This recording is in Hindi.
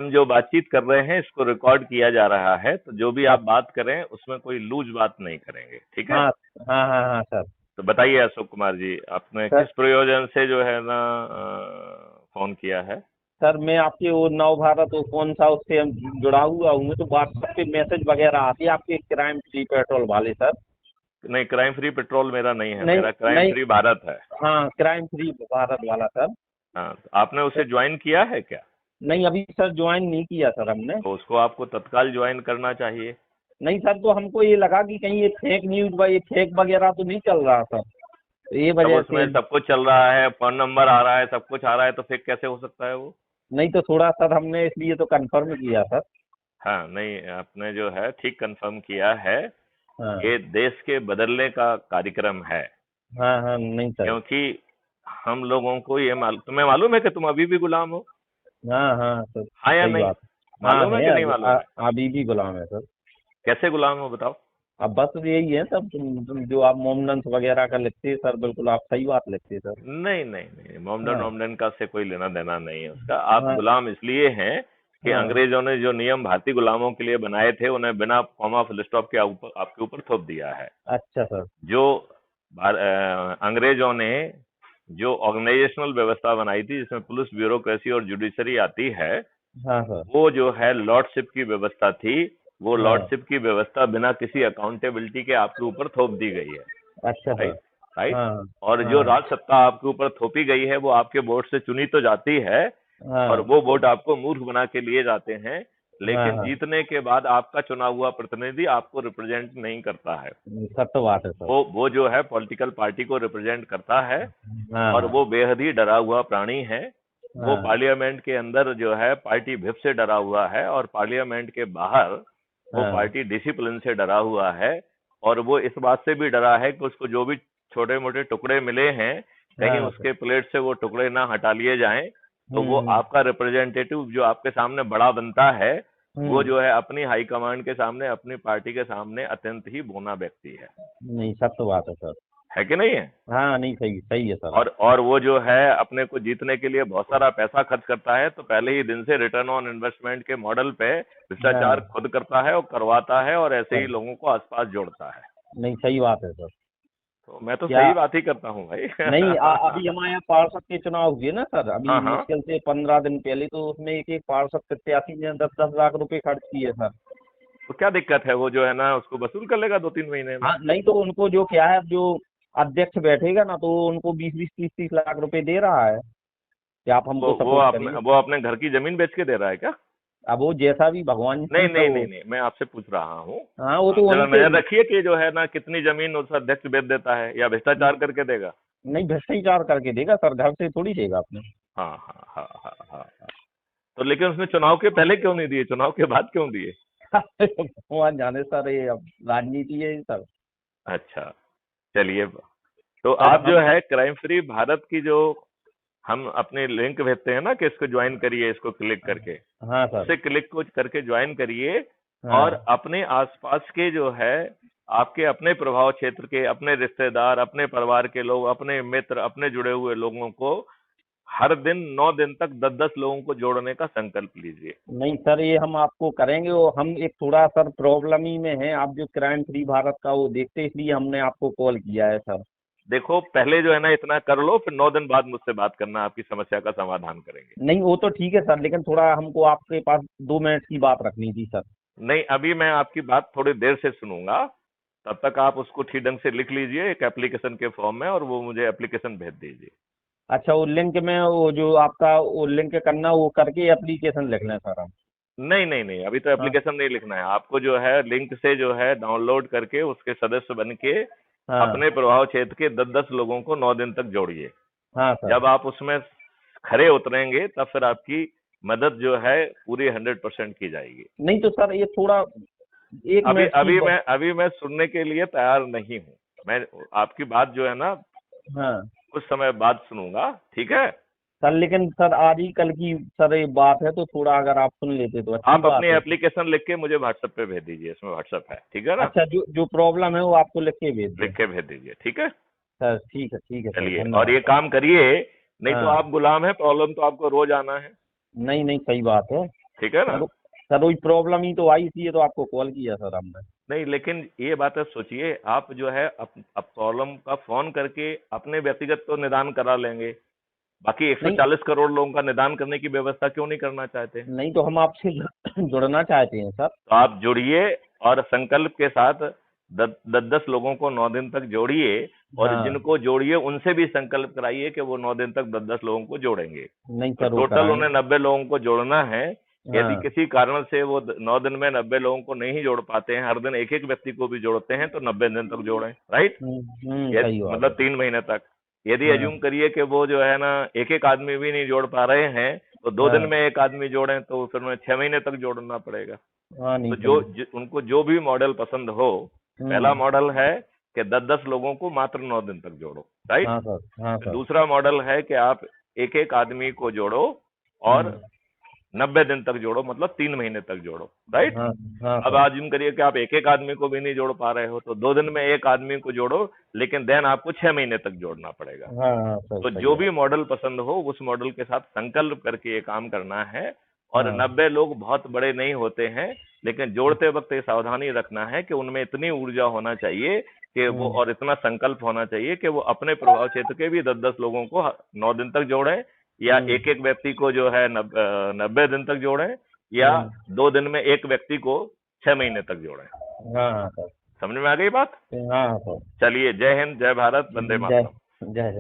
हम जो बातचीत कर रहे हैं इसको रिकॉर्ड किया जा रहा है, तो जो भी हाँ आप बात करें उसमें कोई लूज बात नहीं करेंगे, ठीक है? हाँ हाँ हाँ हाँ सर। तो बताइए अशोक कुमार जी, आपने सर किस प्रयोजन से जो है ना फोन किया है? सर मैं आपके वो नव भारत वो कौन सा उससे हम जुड़ा हुआ हूँ, तो व्हाट्सएप पे मैसेज वगैरह आती है आपके क्राइम फ्री पेट्रोल वाले सर। नहीं, क्राइम फ्री पेट्रोल मेरा नहीं है, नहीं मेरा क्राइम नहीं। फ्री भारत है। हाँ क्राइम फ्री भारत वाला सर। हाँ, तो आपने उसे ज्वाइन किया है क्या? नहीं अभी सर ज्वाइन नहीं किया सर हमने। तो उसको आपको तत्काल ज्वाइन करना चाहिए। नहीं सर, तो हमको ये लगा कि कहीं ये फेक न्यूज व ये फेक वगैरह तो नहीं चल रहा सर, तो ये अब वजह से। उसमें सब कुछ चल रहा है, फोन नंबर आ रहा है, सब कुछ आ रहा है, तो फिर कैसे हो सकता है वो? नहीं तो थोड़ा सर हमने इसलिए तो कंफर्म किया सर। हाँ, नहीं, आपने जो है ठीक कंफर्म किया है। हाँ ये देश के बदलने का कार्यक्रम है, हाँ हाँ। नहीं सर। क्योंकि हम लोगों को ये तुम्हें मालूम है कि तुम अभी भी गुलाम हो? हाँ हाँ सर हाँ या सही नहीं? बात। हाँ मालूम है है कि नहीं मालूम है? अभी भी गुलाम है सर। कैसे गुलाम हो बताओ? अब बस यही है सब, तुम जो आप मोमडन वगैरह का लिखते हैं सर, बिल्कुल आप सही बात लिखते हैं सर। नहीं नहीं नहीं, मोमडन हाँ ओमडन का से कोई लेना देना नहीं है उसका। आप हाँ गुलाम इसलिए हैं कि हाँ। अंग्रेजों ने जो नियम भारतीय गुलामों के लिए बनाए थे उन्हें बिना कॉमा फुल स्टॉप के ऊपर आपके ऊपर थोप दिया है। अच्छा सर। जो अंग्रेजों ने जो ऑर्गेनाइजेशनल व्यवस्था बनाई थी जिसमें पुलिस, ब्यूरोक्रेसी और जुडिशरी आती है, हाँ सर। वो जो है लॉर्डशिप की व्यवस्था थी। वो हाँ। लॉर्डशिप की व्यवस्था बिना किसी अकाउंटेबिलिटी के आपके ऊपर थोप दी गई है। अच्छा सर। Right, right. हाँ और जो हाँ राज सत्ता आपके ऊपर थोपी गई है वो आपके वोट से चुनी तो जाती है, और हाँ वो वोट आपको मूर्ख बना के लिए जाते हैं, हाँ लेकिन हाँ। जीतने के बाद आपका चुना हुआ प्रतिनिधि आपको रिप्रेजेंट नहीं करता है। सत्य बात है सर। वो जो है पॉलिटिकल पार्टी को रिप्रेजेंट करता है, और हाँ वो बेहद ही डरा हुआ प्राणी है। वो हाँ पार्लियामेंट के अंदर जो है पार्टी व्हिप से डरा हुआ है, और पार्लियामेंट के बाहर वो हाँ पार्टी डिसिप्लिन से डरा हुआ है। और वो इस बात से भी डरा है कि उसको जो भी छोटे मोटे टुकड़े मिले हैं, कहीं हाँ सर। उसके प्लेट से वो टुकड़े ना हटा लिए जाएं, तो वो हम्म आपका रिप्रेजेंटेटिव जो आपके सामने बड़ा बनता है, वो हम्म। जो है अपनी हाईकमांड के सामने, अपनी पार्टी के सामने अत्यंत ही बोना व्यक्ति नहीं सत्य बात है सर। है कि नहीं है? हाँ नहीं सही सही है सर। और वो जो है अपने को जीतने के लिए बहुत सारा पैसा खर्च करता है, तो पहले ही दिन से रिटर्न ऑन इन्वेस्टमेंट के मॉडल पे भ्रष्टाचार हाँ खुद करता है और करवाता है, और ऐसे ही सर। लोगों को आसपास जोड़ता है। नहीं सही बात है सर। तो मैं तो क्या? सही बात ही करता हूँ भाई। नहीं अभी हमारे यहाँ पार्षद के चुनाव हुए ना सर, अभी हाँ हाँ। मुश्किल से 15 दिन पहले, तो उसमें एक एक पार्षद प्रत्याशी ने 10-10 लाख रुपए खर्च किए सर। तो क्या दिक्कत है, वो जो है ना उसको वसूल कर लेगा 2-3 महीने में। हाँ नहीं तो उनको जो क्या है, जो अध्यक्ष बैठेगा ना, तो उनको 20-20 30-30 लाख रुपए दे रहा है कि आप वो हमको वो सपोर्ट अपने करिए। वो अपने घर की जमीन बेच के दे रहा है क्या? अब वो जैसा भी भगवान नहीं जाने नहीं वो। नहीं नहीं, मैं आपसे पूछ रहा हूँ। हाँ वो आप तो जरा वहीं पे। नजर रखिए कि जो है ना कितनी जमीन उस अध्यक्ष बेच देता है, या भ्रष्टाचार करके देगा। नहीं भ्रष्टाचार करके देगा सर, घर से थोड़ी देगा अपने। हाँ हाँ हाँ हाँ हाँ हाँ। तो लेकिन उसने चुनाव के पहले क्यों नहीं दिए, चुनाव के बाद क्यों दिए? भगवान जाने सर, ये अब राजनीति है ये सर। अच्छा, चलिए। तो सर आप जो हम। है क्राइम फ्री भारत की जो हम अपने लिंक भेजते हैं ना कि इसको ज्वाइन करिए, इसको क्लिक करके, हाँ सर। उससे क्लिक को करके ज्वाइन करिए। और हाँ अपने आसपास के जो है आपके अपने प्रभाव क्षेत्र के अपने रिश्तेदार, अपने परिवार के लोग, अपने मित्र, अपने जुड़े हुए लोगों को हर दिन 9 दिन तक 10-10 लोगों को जोड़ने का संकल्प लीजिए। नहीं सर, ये हम आपको करेंगे, और हम एक थोड़ा सर प्रॉब्लम ही में हैं, आप जो क्राइम फ्री भारत का वो देखते, इसलिए हमने आपको कॉल किया है सर। देखो, पहले जो है ना इतना कर लो, फिर 9 दिन बाद मुझसे बात करना, आपकी समस्या का समाधान करेंगे। नहीं वो तो ठीक है सर, लेकिन थोड़ा हमको आपके पास 2 मिनट की बात रखनी थी सर। नहीं, अभी मैं आपकी बात थोड़ी देर से सुनूंगा, तब तक आप उसको ठीक ढंग से लिख लीजिए एक एप्लीकेशन के फॉर्म में, और वो मुझे एप्लीकेशन भेज दीजिए। अच्छा वो लिंक में वो जो आपका वो लिंक करना, वो करके एप्लीकेशन लिख लें सर हम। नहीं नहीं नहीं, अभी तो हाँ एप्लीकेशन नहीं लिखना है आपको, जो है लिंक से जो है डाउनलोड करके उसके सदस्य बन के हाँ अपने प्रभाव क्षेत्र के 10-10 लोगों को 9 दिन तक जोड़िए। हाँ सर। जब आप उसमें खरे उतरेंगे तब फिर आपकी मदद जो है पूरी 100% की जाएगी। नहीं तो सर ये थोड़ा एक अभी मिनट की अभी मैं अभी मैं सुनने के लिए तैयार नहीं हूँ। मैं आपकी बात जो है ना हाँ कुछ समय बाद सुनूंगा, ठीक है? सर, लेकिन सर आज ही कल की सर ये बात है, तो थोड़ा अगर आप सुन लेते तो अच्छी आप अपनी बात है। एप्लीकेशन लिख के मुझे व्हाट्सएप पे भेज दीजिए, इसमें व्हाट्सएप है, ठीक है ना? अच्छा जो जो प्रॉब्लम है वो आपको लिख के भेज दें। लिख के भेज दीजिए, ठीक है? सर ठीक है सर, चलिए, और धन्यवाद ये सर। काम करिए, नहीं तो हाँ आप गुलाम है, प्रॉब्लम तो आपको रोज आना है। नहीं नहीं सही बात है। ठीक है ना। सर वही प्रॉब्लम ही तो आई, इसलिए तो आपको कॉल किया सर हमने। नहीं, लेकिन ये बात है, सोचिए आप जो है अब प्रॉब्लम का फोन करके अपने व्यक्तिगत तो निदान करा लेंगे, बाकी नहीं 140 करोड़ लोगों का निदान करने की व्यवस्था क्यों नहीं करना चाहते? नहीं, तो हम आपसे जुड़ना चाहते हैं सर। तो आप जुड़िए और संकल्प के साथ 10-10 लोगों को 9 दिन तक जोड़िए, और हाँ जिनको जोड़िए उनसे भी संकल्प कराइए कि वो 9 दिन तक 10-10 लोगों को जोड़ेंगे। नहीं तो सर, वो टोटल कराएंगे। उन्हें 90 लोगों को जोड़ना है। यदि हाँ। किसी कारण से वो 9 दिन में 90 लोगों को नहीं जोड़ पाते हैं, हर दिन एक एक व्यक्ति को भी जोड़ते हैं, तो 90 दिन तक जोड़ें, राइट। ये सही बात मतलब है। 3 महीने तक। यदि हाँ एज्यूम करिए कि वो जो है ना एक एक आदमी भी नहीं जोड़ पा रहे हैं, तो 2 दिन हाँ में एक आदमी जोड़ें, तो फिर उन्हें 6 महीने तक जोड़ना पड़ेगा। हाँ, नहीं तो सही। उनको जो भी मॉडल पसंद हो, पहला हम्म। मॉडल है कि 10-10 लोगों को मात्र 9 दिन तक जोड़ो, राइट। हाँ सर, हाँ सर। दूसरा मॉडल है कि आप एक एक आदमी को जोड़ो और हम्म। 90 दिन तक जोड़ो, मतलब 3 महीने तक जोड़ो, राइट। हाँ हाँ अब सर। आज करिए कि आप एक एक आदमी को भी नहीं जोड़ पा रहे हो, तो 2 दिन में एक आदमी को जोड़ो, लेकिन देन आपको 6 महीने तक जोड़ना पड़ेगा। हाँ हाँ सर, तो सही जो है। भी मॉडल पसंद हो उस मॉडल के साथ संकल्प करके ये काम करना है। और हाँ 90 लोग बहुत बड़े नहीं होते हैं, लेकिन जोड़ते वक्त ये सावधानी रखना है कि उनमें इतनी ऊर्जा होना चाहिए कि वो, हम्म। और इतना संकल्प होना चाहिए कि वो अपने प्रभाव क्षेत्र के भी 10-10 लोगों को 9 दिन तक जोड़ें, या हम्म। एक एक व्यक्ति को जो है 90 दिन तक जोड़ें, या हम्म। 2 दिन में एक व्यक्ति को 6 महीने तक जोड़ें। हाँ हाँ सर। समझ में आ गई बात? हाँ सर। चलिए, जय हिंद, जय भारत, वंदे जय मातरम। जय